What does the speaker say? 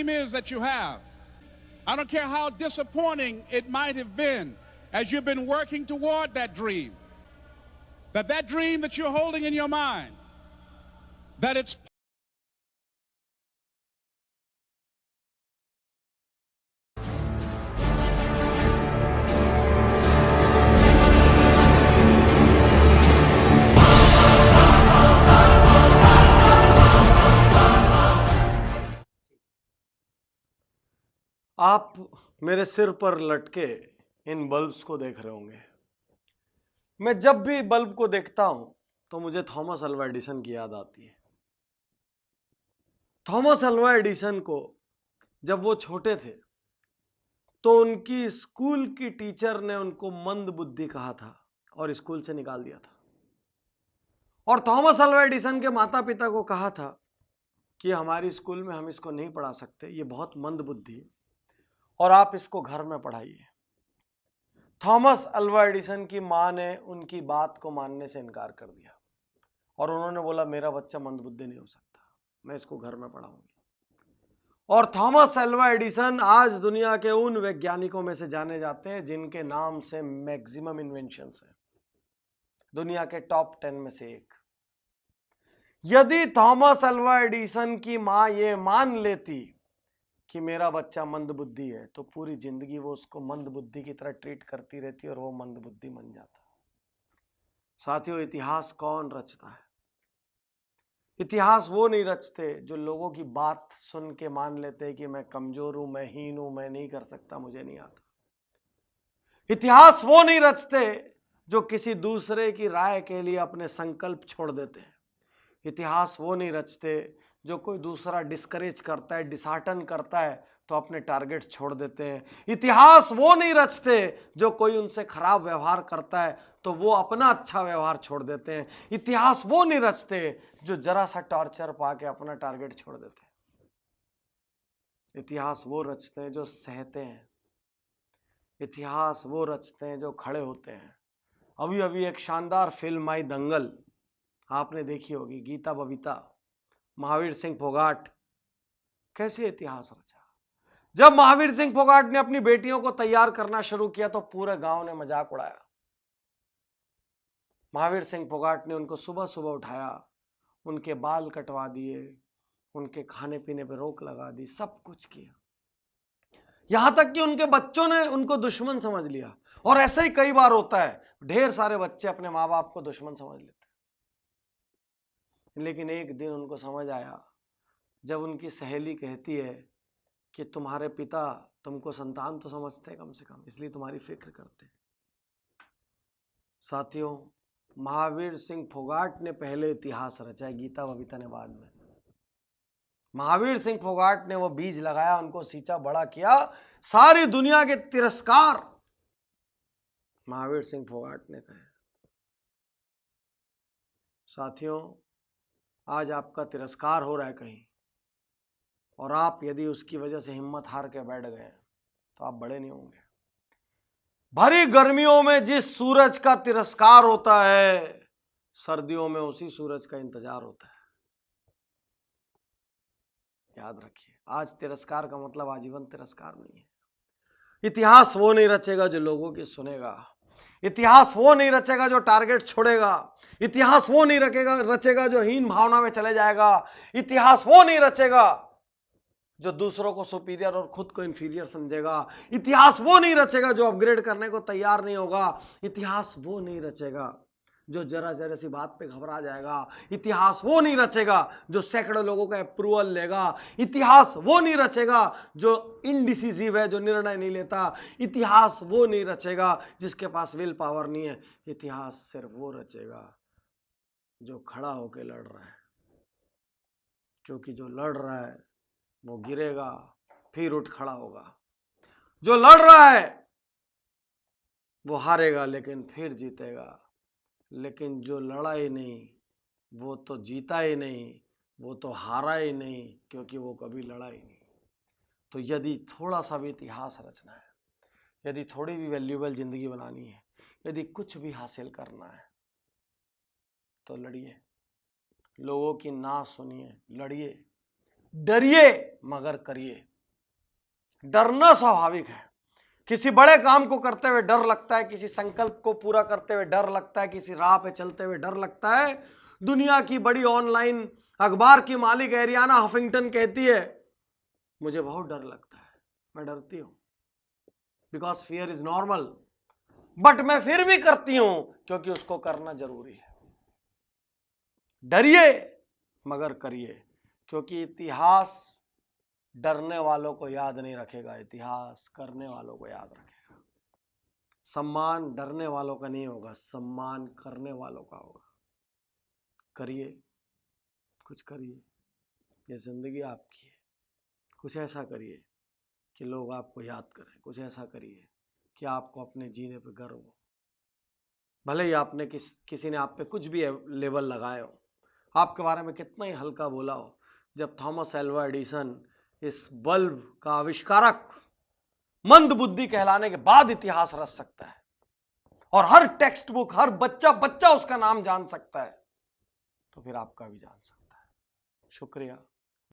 is that you have. I don't care how disappointing it might have been as you've been working toward that dream, that dream that you're holding in your mind, that it's आप मेरे सिर पर लटके इन bulbs को देख रहे होंगे। मैं जब भी बल्ब को देखता हूं तो मुझे थॉमस अल्वा एडिसन की याद आती है। थॉमस अल्वा एडिसन को जब वो छोटे थे तो उनकी स्कूल की टीचर ने उनको मंद बुद्धि कहा था और स्कूल से निकाल दिया था। और थॉमस अल्वा एडिसन के माता पिता को कहा था कि हमारी स्कूल में हम इसको नहीं पढ़ा सकते, ये बहुत मंद बुद्धि है और आप इसको घर में पढ़ाइए। थॉमस अल्वा एडिसन की मां ने उनकी बात को मानने से इनकार कर दिया और उन्होंने बोला मेरा बच्चा मंदबुद्धि नहीं हो सकता, मैं इसको घर में पढ़ाऊंगी। और थॉमस अल्वा एडिसन आज दुनिया के उन वैज्ञानिकों में से जाने जाते हैं जिनके नाम से मैक्सिमम इन्वेंशंस हैं, दुनिया के टॉप 10 में से एक। यदि थॉमस अल्वा एडिसन की मां ये मान लेती कि मेरा बच्चा मंदबुद्धि है तो पूरी जिंदगी वो उसको मंदबुद्धि की तरह ट्रीट करती रहती और वो मंदबुद्धि बन जाता। साथियों, इतिहास कौन रचता है? इतिहास वो नहीं रचते जो लोगों की बात सुन के मान लेते कि मैं कमजोर हूं, मैं हीन हूं, मैं नहीं कर सकता, मुझे नहीं आता। इतिहास वो नहीं रचते जो किसी दूसरे की राय के लिए अपने संकल्प छोड़ देते हैं। इतिहास वो नहीं रचते जो कोई दूसरा डिस्करेज करता है, डिसहार्टन करता है तो अपने टारगेट्स छोड़ देते हैं। इतिहास वो नहीं रचते जो कोई उनसे खराब व्यवहार करता है तो वो अपना अच्छा व्यवहार छोड़ देते हैं। इतिहास वो नहीं रचते जो जरा सा टॉर्चर पाके अपना टारगेट छोड़ देते हैं। इतिहास वो रचते हैं जो सहते हैं। इतिहास वो रचते हैं जो खड़े होते हैं। अभी अभी एक शानदार फिल्म आई दंगल, आपने देखी होगी। गीता बबीता, महावीर सिंह फोगाट, कैसे इतिहास रचा। जब महावीर सिंह फोगाट ने अपनी बेटियों को तैयार करना शुरू किया तो पूरे गांव ने मजाक उड़ाया। महावीर सिंह फोगाट ने उनको सुबह सुबह उठाया, उनके बाल कटवा दिए, उनके खाने पीने पर रोक लगा दी, सब कुछ किया। यहां तक कि उनके बच्चों ने उनको दुश्मन समझ लिया। और ऐसा ही कई बार होता है, ढेर सारे बच्चे अपने माँ बाप को दुश्मन समझ लेते। लेकिन एक दिन उनको समझ आया जब उनकी सहेली कहती है कि तुम्हारे पिता तुमको संतान तो समझते हैं कम से कम, इसलिए तुम्हारी फिक्र करते हैं। साथियों, महावीर सिंह फोगाट ने पहले इतिहास रचा है, गीता बबीता ने बाद में। महावीर सिंह फोगाट ने वो बीज लगाया, उनको सींचा, बड़ा किया, सारी दुनिया के तिरस्कार महावीर सिंह फोगाट ने कहे। साथियों, आज आपका तिरस्कार हो रहा है कहीं और आप यदि उसकी वजह से हिम्मत हार के बैठ गए तो आप बड़े नहीं होंगे। भरी गर्मियों में जिस सूरज का तिरस्कार होता है, सर्दियों में उसी सूरज का इंतजार होता है। याद रखिए, आज तिरस्कार का मतलब आजीवन तिरस्कार नहीं है। इतिहास वो नहीं रचेगा जो लोगों की सुनेगा। इतिहास वो नहीं रचेगा जो टारगेट छोड़ेगा। इतिहास वो नहीं रचेगा जो हीन भावना में चले जाएगा। इतिहास वो नहीं रचेगा जो दूसरों को सुपीरियर और खुद को इंफीरियर समझेगा। इतिहास वो नहीं रचेगा जो अपग्रेड करने को तैयार नहीं होगा। इतिहास वो नहीं रचेगा जो जरा जरा सी बात पे घबरा जाएगा। इतिहास वो नहीं रचेगा जो सैकड़ों लोगों का अप्रूवल लेगा। इतिहास वो नहीं रचेगा जो इनडिसिसिव है, जो निर्णय नहीं लेता। इतिहास वो नहीं रचेगा जिसके पास विल पावर नहीं है। इतिहास सिर्फ वो रचेगा जो खड़ा होकर लड़ रहा है, क्योंकि जो लड़ रहा है वो गिरेगा फिर उठ खड़ा होगा। जो लड़ रहा है वो हारेगा लेकिन फिर जीतेगा। लेकिन जो लड़ा ही नहीं वो तो जीता ही नहीं, वो तो हारा ही नहीं, क्योंकि वो कभी लड़ा ही नहीं। तो यदि थोड़ा सा भी इतिहास रचना है, यदि थोड़ी भी वैल्यूएबल जिंदगी बनानी है, यदि कुछ भी हासिल करना है तो लड़िए। लोगों की ना सुनिए, लड़िए। डरिए मगर करिए। डरना स्वाभाविक है। किसी बड़े काम को करते हुए डर लगता है, किसी संकल्प को पूरा करते हुए डर लगता है, किसी राह पे चलते हुए डर लगता है। दुनिया की बड़ी ऑनलाइन अखबार की मालिक एरियाना हफिंगटन कहती है, मुझे बहुत डर लगता है, मैं डरती हूं, because fear is normal, but मैं फिर भी करती हूं क्योंकि उसको करना जरूरी है। डरिए मगर करिए, क्योंकि इतिहास डरने वालों को याद नहीं रखेगा, इतिहास करने वालों को याद रखेगा। सम्मान डरने वालों का नहीं होगा, सम्मान करने वालों का होगा। करिए, कुछ करिए, ये जिंदगी आपकी है। कुछ ऐसा करिए कि लोग आपको याद करें, कुछ ऐसा करिए कि आपको अपने जीने पे गर्व हो। भले ही आपने किसी ने आप पे कुछ भी लेबल लगाए हो, आपके बारे में कितना ही हल्का बोला हो, जब थॉमस एल्वा एडिसन इस बल्ब का आविष्कारक मंद बुद्धि कहलाने के बाद इतिहास रच सकता है और हर टेक्स्ट बुक, हर बच्चा उसका नाम जान सकता है, तो फिर आपका भी जान सकता है। शुक्रिया।